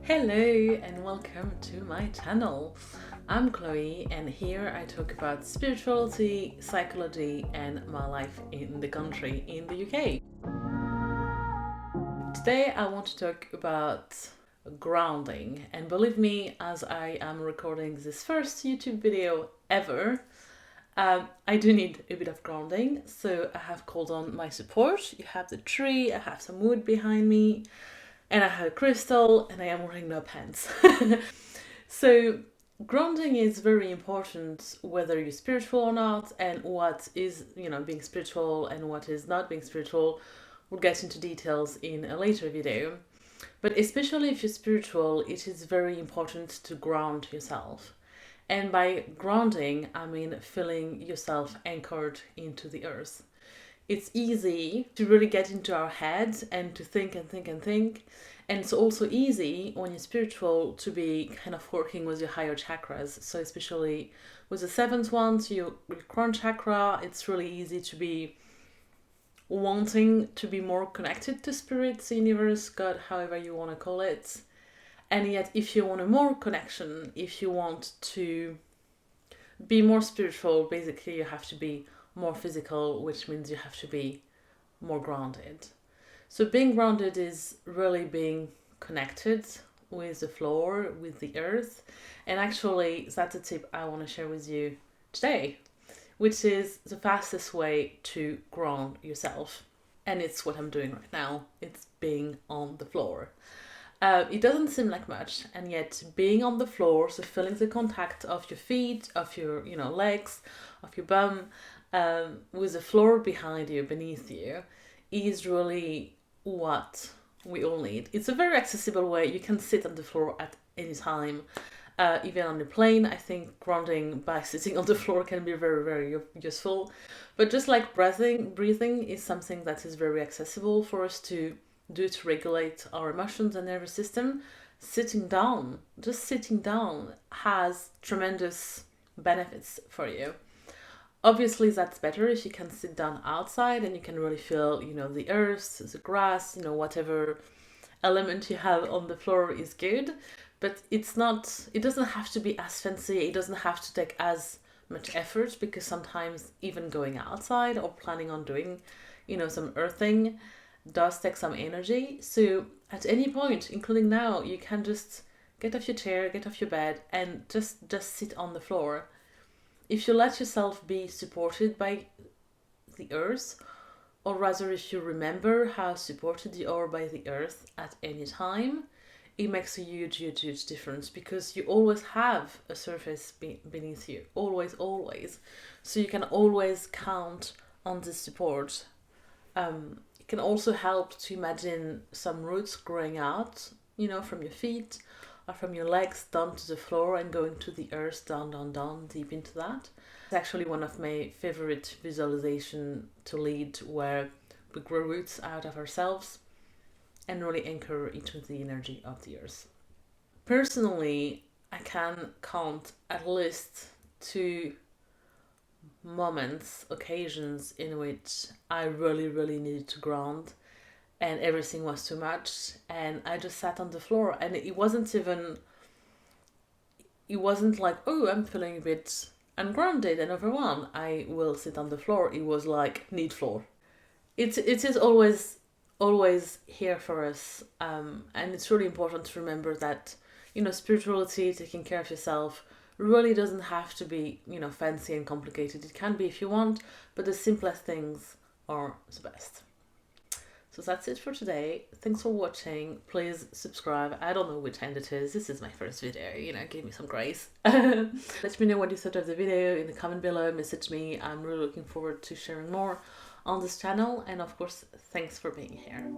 Hello and welcome to my channel. I'm Chloe and here I talk about spirituality, psychology and my life in the country in the UK. Today I want to talk about grounding, and believe me, as I am recording this first YouTube video ever, I do need a bit of grounding, so I have called on my support. You have the tree, I have some wood behind me, and I have a crystal, and I am wearing no pants. So grounding is very important whether you're spiritual or not, and what is, being spiritual and what is not being spiritual. We'll get into details in a later video. But especially if you're spiritual, it is very important to ground yourself. And by grounding, I mean feeling yourself anchored into the earth. It's easy to really get into our heads and to think and think and think. And it's also easy when you're spiritual to be kind of working with your higher chakras. So especially with the seventh one, so your crown chakra, it's really easy to be wanting to be more connected to spirit, the universe, God, however you want to call it. And yet if you want a more connection, if you want to be more spiritual, basically you have to be more physical, which means you have to be more grounded. So being grounded is really being connected with the floor, with the earth. And actually that's a tip I want to share with you today, which is the fastest way to ground yourself. And it's what I'm doing right now. It's being on the floor. It doesn't seem like much, and yet being on the floor, so feeling the contact of your feet, of your legs, of your bum, with the floor behind you, beneath you, is really what we all need. It's a very accessible way. You can sit on the floor at any time. Even on the plane, I think grounding by sitting on the floor can be very, very useful. But just like breathing is something that is very accessible for us to do to regulate our emotions and nervous system. Just sitting down has tremendous benefits for you. Obviously, that's better if you can sit down outside and you can really feel, the earth, the grass, whatever element you have on the floor is good. But it doesn't have to be as fancy. It doesn't have to take as much effort, because sometimes even going outside or planning on doing, some earthing does take some energy. So at any point, including now, you can just get off your chair, get off your bed, and just sit on the floor. If you let yourself be supported by the earth, or rather if you remember how supported you are by the earth at any time, it makes a huge, huge, huge difference, because you always have a surface beneath you, always. So you can always count on this support. It can also help to imagine some roots growing out, from your feet or from your legs down to the floor and going to the earth, down, deep into that. It's actually one of my favorite visualization to lead, where we grow roots out of ourselves and really anchor into the energy of the earth. Personally, I can count at least 2 moments, occasions in which I really, really needed to ground and everything was too much, and I just sat on the floor, and it wasn't like, oh, I'm feeling a bit ungrounded and overwhelmed, I will sit on the floor. It was like, need floor. It is always here for us, and it's really important to remember that spirituality, taking care of yourself, really doesn't have to be fancy and complicated. It can be if you want, but the simplest things are the best. So that's it for today. Thanks for watching. Please subscribe. I don't know which end it is. This is my first video, give me some grace. Let me know what you thought of the video in the comment below. Message me. I'm really looking forward to sharing more on this channel, and of course, thanks for being here.